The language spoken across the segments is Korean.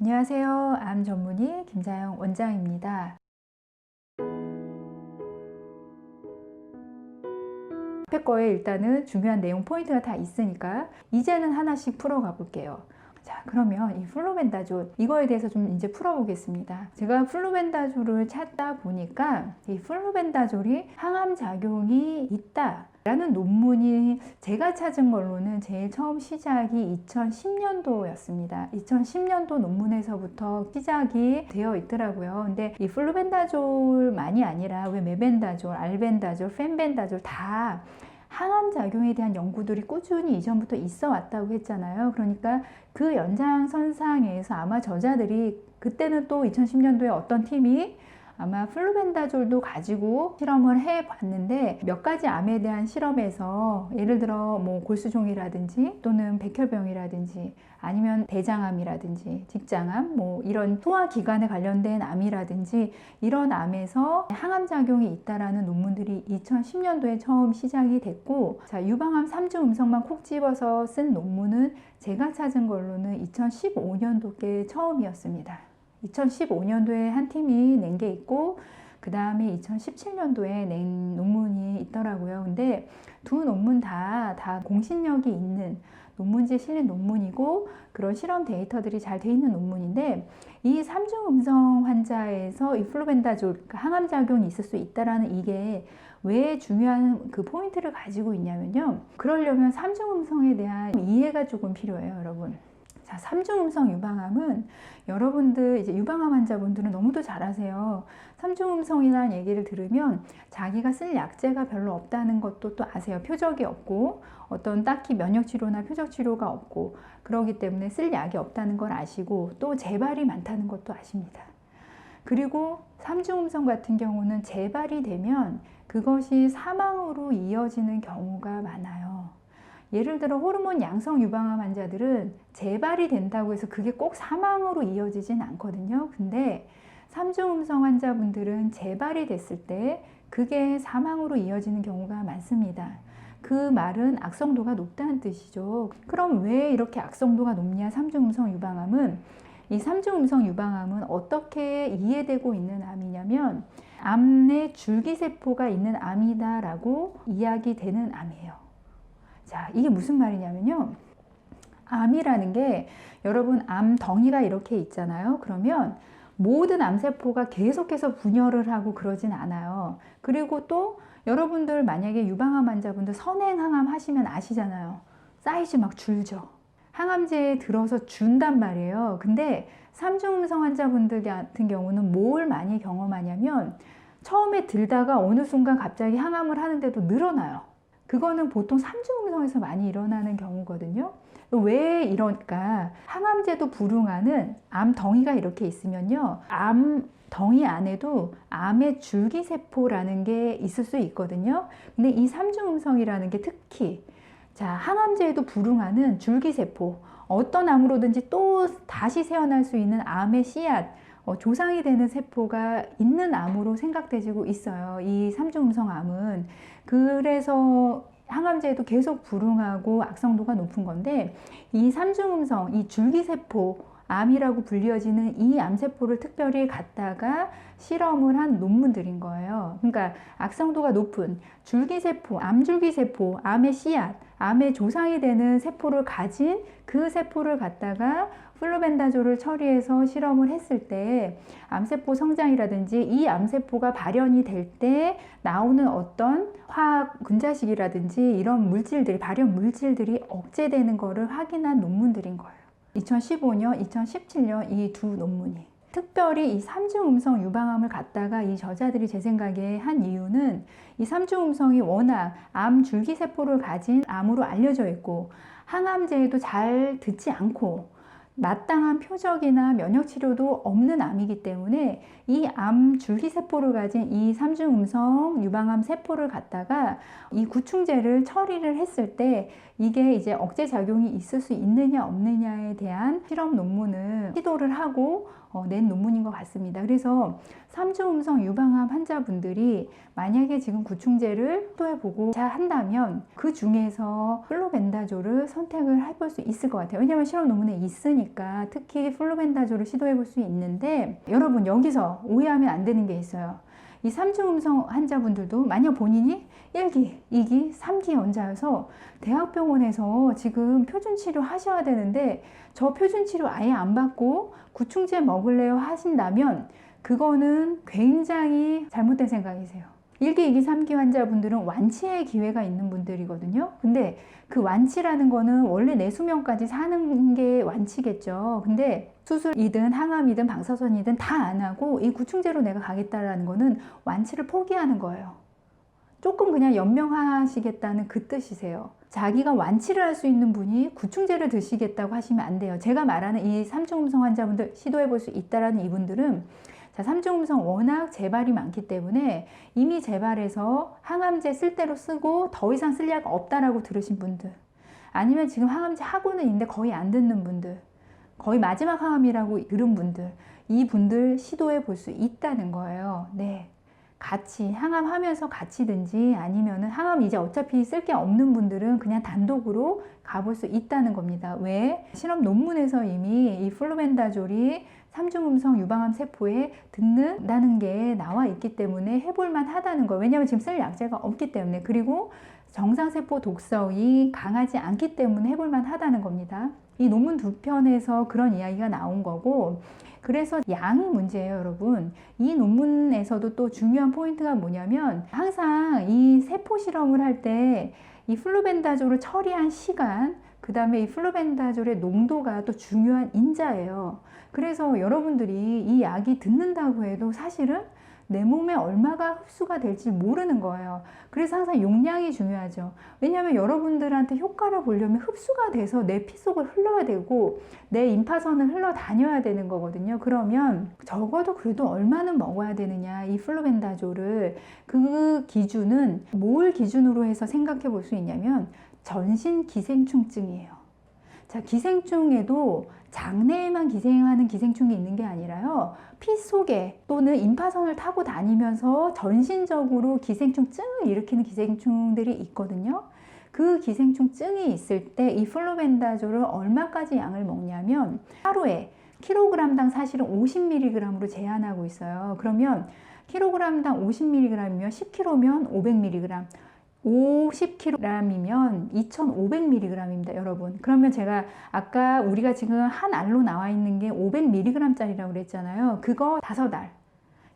안녕하세요. 암 전문의 김자영 원장입니다. 앞에 거에 일단은 중요한 내용 포인트가 다 있으니까 이제는 하나씩 풀어가 볼게요. 자, 그러면 이 플루벤다졸 이거에 대해서 좀 이제 풀어보겠습니다. 제가 플루벤다졸을 찾다 보니까 이 플루벤다졸이 항암 작용이 있다 라는 논문이 제가 찾은 걸로는 제일 처음 시작이 2010년도였습니다. 2010년도 논문에서부터 시작이 되어 있더라고요. 근데 이 플루벤다졸만이 아니라 왜 메벤다졸, 알벤다졸, 펜벤다졸 다 항암 작용에 대한 연구들이 꾸준히 이전부터 있어 왔다고 했잖아요. 그러니까 그 연장선상에서 아마 저자들이 그때는 또 2010년도에 어떤 팀이 아마 플루벤다졸도 가지고 실험을 해 봤는데 몇 가지 암에 대한 실험에서 예를 들어 뭐 골수종이라든지 또는 백혈병이라든지 아니면 대장암이라든지 직장암 뭐 이런 소화기관에 관련된 암이라든지 이런 암에서 항암작용이 있다라는 논문들이 2010년도에 처음 시작이 됐고, 자, 유방암 3중 음성만 콕 집어서 쓴 논문은 제가 찾은 걸로는 2015년도께 처음이었습니다. 2015년도에 한 팀이 낸 게 있고 그 다음에 2017년도에 낸 논문이 있더라고요. 근데 두 논문 다 공신력이 있는 논문지에 실린 논문이고 그런 실험 데이터들이 잘 돼 있는 논문인데, 이 3중 음성 환자에서 이 플루벤다졸 그러니까 항암 작용이 있을 수 있다라는 이게 왜 중요한 그 포인트를 가지고 있냐면요. 그러려면 3중 음성에 대한 이해가 조금 필요해요, 여러분. 자, 3중 음성 유방암은 여러분들 이제 유방암 환자분들은 너무도 잘 아세요. 3중 음성이라는 얘기를 들으면 자기가 쓸 약제가 별로 없다는 것도 또 아세요. 표적이 없고 어떤 딱히 면역 치료나 표적 치료가 없고 그러기 때문에 쓸 약이 없다는 걸 아시고 또 재발이 많다는 것도 아십니다. 그리고 3중 음성 같은 경우는 재발이 되면 그것이 사망으로 이어지는 경우가 많아요. 예를 들어 호르몬 양성 유방암 환자들은 재발이 된다고 해서 그게 꼭 사망으로 이어지진 않거든요. 근데 3중 음성 환자분들은 재발이 됐을 때 그게 사망으로 이어지는 경우가 많습니다. 그 말은 악성도가 높다는 뜻이죠. 그럼 왜 이렇게 악성도가 높냐? 3중 음성 유방암은, 이 3중 음성 유방암은 어떻게 이해되고 있는 암이냐면 암내 줄기세포가 있는 암이다라고 이야기되는 암이에요. 자, 이게 무슨 말이냐면요. 암이라는 게 여러분 암덩이가 이렇게 있잖아요. 그러면 모든 암세포가 계속해서 분열을 하고 그러진 않아요. 그리고 또 여러분들 만약에 유방암 환자분들 선행항암 하시면 아시잖아요. 사이즈 막 줄죠. 항암제에 들어서 준단 말이에요. 근데 3중 음성 환자분들 같은 경우는 뭘 많이 경험하냐면 처음에 들다가 어느 순간 갑자기 항암을 하는데도 늘어나요. 그거는 보통 3중 음성에서 많이 일어나는 경우거든요. 왜 이럴까? 항암제도 불응하는 암덩이가 이렇게 있으면요. 암덩이 안에도 암의 줄기세포라는 게 있을 수 있거든요. 근데 이 3중 음성이라는 게 특히 자, 항암제에도 불응하는 줄기세포, 어떤 암으로든지 또 다시 새어날 수 있는 암의 씨앗, 조상이 되는 세포가 있는 암으로 생각되고 있어요. 이 3중 음성 암은. 그래서 항암제에도 계속 불응하고 악성도가 높은 건데, 이 3중 음성, 이 줄기세포 암이라고 불려지는 이 암세포를 특별히 갖다가 실험을 한 논문들인 거예요. 그러니까 악성도가 높은 줄기세포, 암줄기세포, 암의 씨앗, 암의 조상이 되는 세포를 가진 그 세포를 갖다가 플루벤다졸을 처리해서 실험을 했을 때 암세포 성장이라든지 이 암세포가 발현이 될 때 나오는 어떤 화학 분자식이라든지 이런 물질들이, 발현 물질들이 억제되는 것을 확인한 논문들인 거예요. 2015년, 2017년 이 두 논문이. 특별히 이 3중 음성 유방암을 갖다가 이 저자들이 제 생각에 한 이유는 이 3중 음성이 워낙 암 줄기세포를 가진 암으로 알려져 있고 항암제에도 잘 듣지 않고 마땅한 표적이나 면역치료도 없는 암이기 때문에 이 암 줄기세포를 가진 이 3중 음성 유방암 세포를 갖다가 이 구충제를 처리를 했을 때 이게 이제 억제작용이 있을 수 있느냐 없느냐에 대한 실험 논문을 시도를 하고 낸 논문인 것 같습니다. 그래서 삼중음성 유방암 환자분들이 만약에 지금 구충제를 시도해보고 한다면 그 중에서 플로벤다졸을 선택을 해볼 수 있을 것 같아요. 왜냐하면 실험 논문에 있으니까. 특히 플로벤다졸을 시도해볼 수 있는데, 여러분 여기서 오해하면 안 되는 게 있어요. 이 삼중음성 환자분들도 만약 본인이 1기, 2기, 3기 원자여서 대학병원에서 지금 표준치료 하셔야 되는데 저 표준치료 아예 안 받고 구충제 먹을래요 하신다면 그거는 굉장히 잘못된 생각이세요. 1기, 2기, 3기 환자분들은 완치의 기회가 있는 분들이거든요. 근데 그 완치라는 거는 원래 내 수명까지 사는 게 완치겠죠. 근데 수술이든 항암이든 방사선이든 다 안 하고 이 구충제로 내가 가겠다라는 거는 완치를 포기하는 거예요. 조금 그냥 연명하시겠다는 그 뜻이세요. 자기가 완치를 할 수 있는 분이 구충제를 드시겠다고 하시면 안 돼요. 제가 말하는 이 삼중음성 환자분들 시도해 볼 수 있다라는 이분들은 삼중음성 워낙 재발이 많기 때문에 이미 재발해서 항암제 쓸 대로 쓰고 더 이상 쓸 약 없다라고 들으신 분들, 아니면 지금 항암제 하고는 있는데 거의 안 듣는 분들, 거의 마지막 항암이라고 들은 분들, 이 분들 시도해 볼 수 있다는 거예요. 네. 같이 항암하면서 같이든지 아니면은 항암 이제 어차피 쓸 게 없는 분들은 그냥 단독으로 가볼 수 있다는 겁니다. 왜? 실험 논문에서 이미 이 플로벤다졸이 삼중음성 유방암 세포에 듣는다는 게 나와 있기 때문에 해볼만 하다는 거예요. 왜냐하면 지금 쓸 약제가 없기 때문에. 그리고 정상세포 독성이 강하지 않기 때문에 해볼만 하다는 겁니다. 이 논문 두 편에서 그런 이야기가 나온 거고, 그래서 양이 문제예요, 여러분. 이 논문에서도 또 중요한 포인트가 뭐냐면 항상 이 세포 실험을 할 때 이 플로벤다졸을 처리한 시간, 그 다음에 이 플로벤다졸의 농도가 또 중요한 인자예요. 그래서 여러분들이 이 약이 듣는다고 해도 사실은 내 몸에 얼마가 흡수가 될지 모르는 거예요. 그래서 항상 용량이 중요하죠. 왜냐하면 여러분들한테 효과를 보려면 흡수가 돼서 내 피 속을 흘러야 되고 내 임파선을 흘러 다녀야 되는 거거든요. 그러면 적어도 그래도 얼마는 먹어야 되느냐, 이 플로벤다졸을. 그 기준은 뭘 기준으로 해서 생각해 볼 수 있냐면 전신 기생충증이에요. 자, 기생충에도 장내에만 기생하는 기생충이 있는 게 아니라요, 피 속에 또는 임파선을 타고 다니면서 전신적으로 기생충증을 일으키는 기생충들이 있거든요. 그 기생충증이 있을 때 이 플로벤다졸을 얼마까지 양을 먹냐면 하루에 킬로그램당 사실은 50mg으로 제한하고 있어요. 그러면 킬로그램당 50mg이면 10kg면 500mg, 50kg이면 2500mg입니다, 여러분. 그러면 제가 아까 우리가 지금 한 알로 나와 있는 게 500mg짜리라고 그랬잖아요. 그거 5알,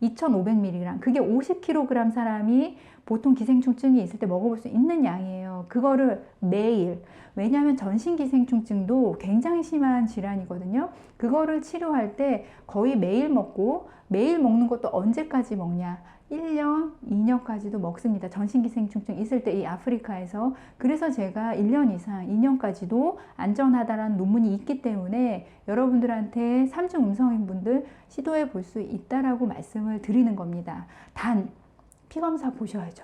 2500mg. 그게 50kg 사람이 보통 기생충증이 있을 때 먹어볼 수 있는 양이에요. 그거를 매일. 왜냐하면 전신 기생충증도 굉장히 심한 질환이거든요. 그거를 치료할 때 거의 매일 먹고, 매일 먹는 것도 언제까지 먹냐? 1년, 2년까지도 먹습니다. 전신기생충증 있을 때 이 아프리카에서. 그래서 제가 1년 이상, 2년까지도 안전하다라는 논문이 있기 때문에 여러분들한테 삼중음성인 분들 시도해 볼 수 있다라고 말씀을 드리는 겁니다. 단, 피검사 보셔야죠.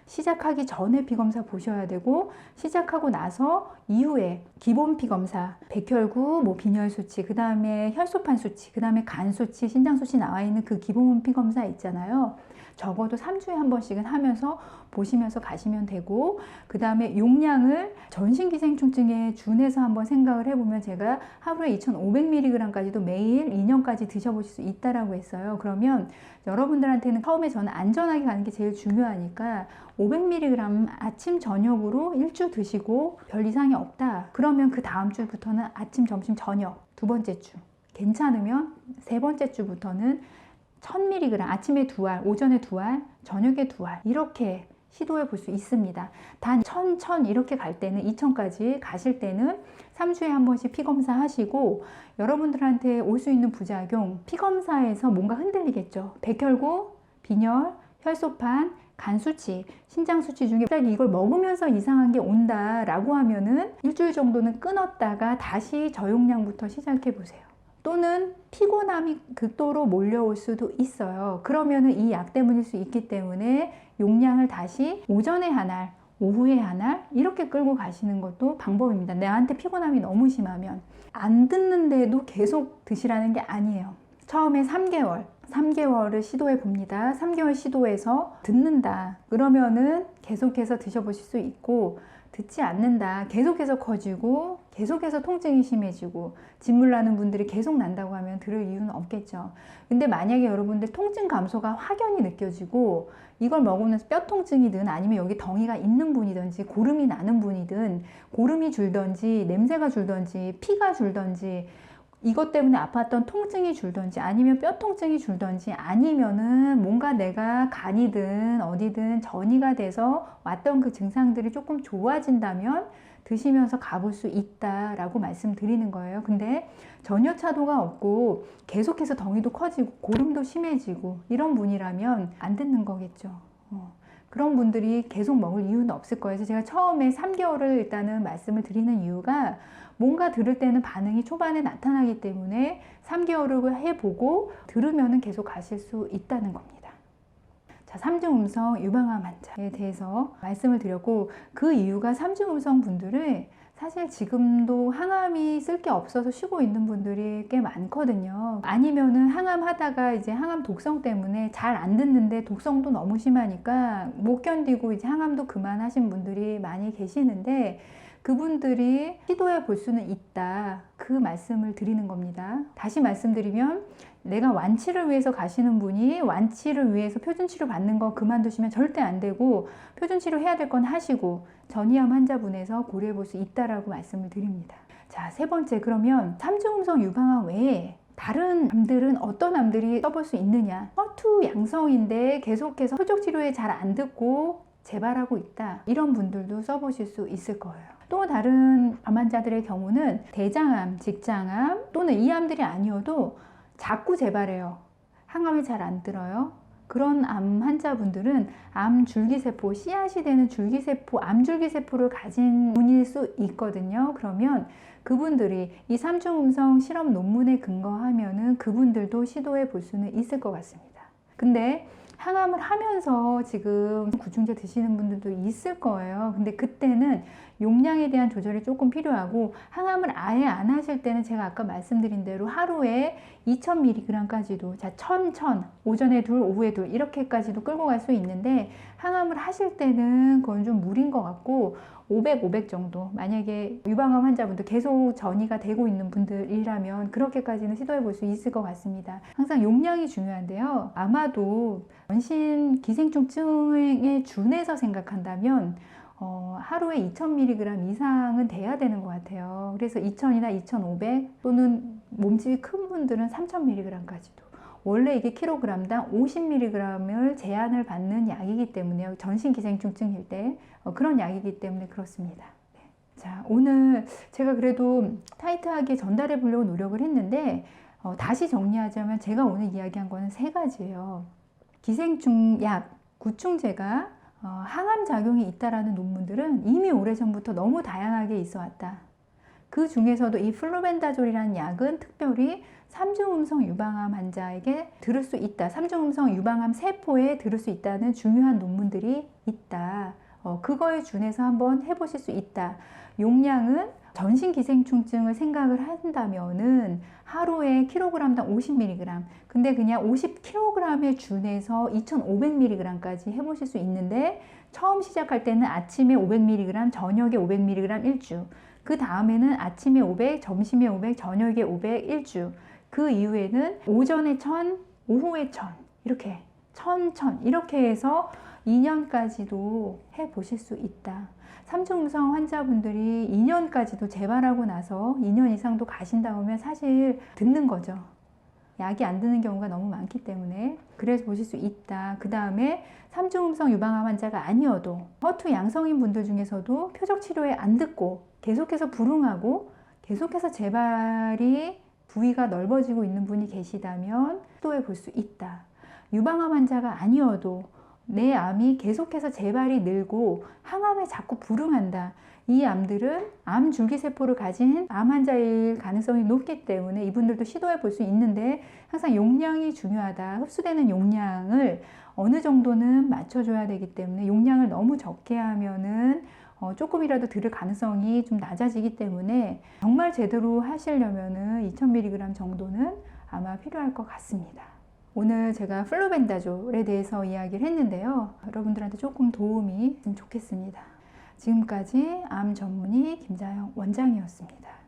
시작하기 전에 피검사 보셔야 되고, 시작하고 나서 이후에 기본 피검사, 백혈구, 빈혈 수치, 그 다음에 혈소판 수치, 그 다음에 간 수치, 신장 수치 나와 있는 그 기본 피검사 있잖아요. 적어도 3주에 한 번씩은 하면서 보시면서 가시면 되고, 그 다음에 용량을 전신기생충증에 준해서 한번 생각을 해보면 제가 하루에 2500mg까지도 매일 2년까지 드셔보실 수 있다라고 했어요. 그러면 여러분들한테는 처음에 저는 안전하게 가는 게 제일 중요하니까 500mg 아침 저녁으로 1주 드시고 별 이상이 없다, 그러면 그 다음 주부터는 아침 점심 저녁, 두 번째 주 괜찮으면 세 번째 주부터는 1000mg, 아침에 2알, 오전에 2알, 저녁에 2알, 이렇게 시도해 볼 수 있습니다. 단 1000 이렇게 갈 때는 2000까지 가실 때는 3주에 한 번씩 피검사 하시고, 여러분들한테 올 수 있는 부작용, 피검사에서 뭔가 흔들리겠죠. 백혈구, 빈혈, 혈소판, 간 수치, 신장 수치 중에 갑자기 이걸 먹으면서 이상한 게 온다라고 하면은 일주일 정도는 끊었다가 다시 저용량부터 시작해 보세요. 또는 피곤함이 극도로 몰려올 수도 있어요. 그러면은 이 약 때문일 수 있기 때문에 용량을 다시 오전에 한 알, 오후에 한 알 이렇게 끌고 가시는 것도 방법입니다. 나한테 피곤함이 너무 심하면. 안 듣는데도 계속 드시라는 게 아니에요. 처음에 3개월, 3개월을 시도해 봅니다. 3개월 시도해서 듣는다. 그러면은 계속해서 드셔보실 수 있고, 듣지 않는다. 계속해서 커지고 계속해서 통증이 심해지고 진물 나는 분들이 계속 난다고 하면 들을 이유는 없겠죠. 근데 만약에 여러분들 통증 감소가 확연히 느껴지고 이걸 먹으면서 뼈 통증이든 아니면 여기 덩이가 있는 분이든지 고름이 나는 분이든 고름이 줄던지 냄새가 줄던지 피가 줄던지 이것 때문에 아팠던 통증이 줄던지 아니면 뼈 통증이 줄던지 아니면은 뭔가 내가 간이든 어디든 전이가 돼서 왔던 그 증상들이 조금 좋아진다면 드시면서 가볼 수 있다라고 말씀드리는 거예요. 근데 전혀 차도가 없고 계속해서 덩이도 커지고 고름도 심해지고 이런 분이라면 안 듣는 거겠죠. 그런 분들이 계속 먹을 이유는 없을 거예요. 그래서 제가 처음에 3개월을 일단은 말씀을 드리는 이유가 뭔가 들을 때는 반응이 초반에 나타나기 때문에 3개월을 해보고 들으면은 계속 가실 수 있다는 겁니다. 자, 3중 음성 유방암 환자에 대해서 말씀을 드렸고 그 이유가 3중 음성 분들은 사실 지금도 항암이 쓸 게 없어서 쉬고 있는 분들이 꽤 많거든요. 아니면은 항암 하다가 이제 항암 독성 때문에 잘 안 듣는데 독성도 너무 심하니까 못 견디고 이제 항암도 그만하신 분들이 많이 계시는데 그분들이 시도해 볼 수는 있다. 그 말씀을 드리는 겁니다. 다시 말씀드리면 내가 완치를 위해서 가시는 분이 완치를 위해서 표준치료 받는 거 그만두시면 절대 안 되고 표준치료 해야 될 건 하시고 전이암 환자분에서 고려해 볼 수 있다라고 말씀을 드립니다. 자, 세 번째, 그러면 3중 음성 유방암 외에 다른 암들은 어떤 암들이 써볼 수 있느냐? 허투 양성인데 계속해서 표적 치료에 잘 안 듣고 재발하고 있다. 이런 분들도 써보실 수 있을 거예요. 또 다른 암 환자들의 경우는 대장암, 직장암 또는 이 암들이 아니어도 자꾸 재발해요. 항암이 잘 안 들어요. 그런 암 환자분들은 암 줄기세포, 씨앗이 되는 줄기세포, 암 줄기세포를 가진 분일 수 있거든요. 그러면 그분들이 이 3중 음성 실험 논문에 근거하면은 그분들도 시도해 볼 수는 있을 것 같습니다. 근데 항암을 하면서 지금 구충제 드시는 분들도 있을 거예요. 근데 그때는 용량에 대한 조절이 조금 필요하고 항암을 아예 안 하실 때는 제가 아까 말씀드린 대로 하루에 2000mg까지도 자 1000, 오전에 둘, 오후에 둘 이렇게까지도 끌고 갈 수 있는데 항암을 하실 때는 그건 좀 무리인 것 같고 500 정도 만약에 유방암 환자분들 계속 전이가 되고 있는 분들이라면 그렇게까지는 시도해 볼 수 있을 것 같습니다. 항상 용량이 중요한데요. 아마도 전신 기생충증에 준해서 생각한다면 하루에 2000mg 이상은 돼야 되는 것 같아요. 그래서 2000이나 2500 또는 몸집이 큰 분들은 3000mg까지도 원래 이게 킬로그램당 50mg을 제한을 받는 약이기 때문에요. 전신 기생충증일 때 그런 약이기 때문에 그렇습니다. 네. 자, 오늘 제가 그래도 타이트하게 전달해 보려고 노력을 했는데 다시 정리하자면 제가 오늘 이야기한 거는 세 가지예요. 기생충 약, 구충제가 항암 작용이 있다라는 논문들은 이미 오래전부터 너무 다양하게 있어 왔다. 그 중에서도 이 플로벤다졸이라는 약은 특별히 3중 음성 유방암 환자에게 들을 수 있다. 3중 음성 유방암 세포에 들을 수 있다는 중요한 논문들이 있다. 그거에 준해서 한번 해보실 수 있다. 용량은 전신 기생충증을 생각을 한다면은 하루에 킬로그램당 50mg. 근데 그냥 50kg에 준해서 2500mg까지 해보실 수 있는데 처음 시작할 때는 아침에 500mg, 저녁에 500mg 일주. 그 다음에는 아침에 500, 점심에 500, 저녁에 500 일주. 그 이후에는 오전에 1000, 오후에 1000 이렇게 1000 이렇게 해서 2년까지도 해보실 수 있다. 3중 음성 환자분들이 2년까지도 재발하고 나서 2년 이상도 가신다고 하면 사실 듣는 거죠. 약이 안 드는 경우가 너무 많기 때문에 그래서 보실 수 있다. 그 다음에 3중 음성 유방암 환자가 아니어도 허투 양성인 분들 중에서도 표적 치료에 안 듣고 계속해서 불응하고 계속해서 재발이 부위가 넓어지고 있는 분이 계시다면 시도해 볼 수 있다. 유방암 환자가 아니어도 내 암이 계속해서 재발이 늘고 항암에 자꾸 불응한다. 이 암들은 암 줄기세포를 가진 암 환자일 가능성이 높기 때문에 이분들도 시도해 볼 수 있는데 항상 용량이 중요하다. 흡수되는 용량을 어느 정도는 맞춰줘야 되기 때문에 용량을 너무 적게 하면은 조금이라도 들을 가능성이 좀 낮아지기 때문에 정말 제대로 하시려면은 2000mg 정도는 아마 필요할 것 같습니다. 오늘 제가 플루벤다졸에 대해서 이야기를 했는데요. 여러분들한테 조금 도움이 됐으면 좋겠습니다. 지금까지 암 전문의 김자영 원장이었습니다.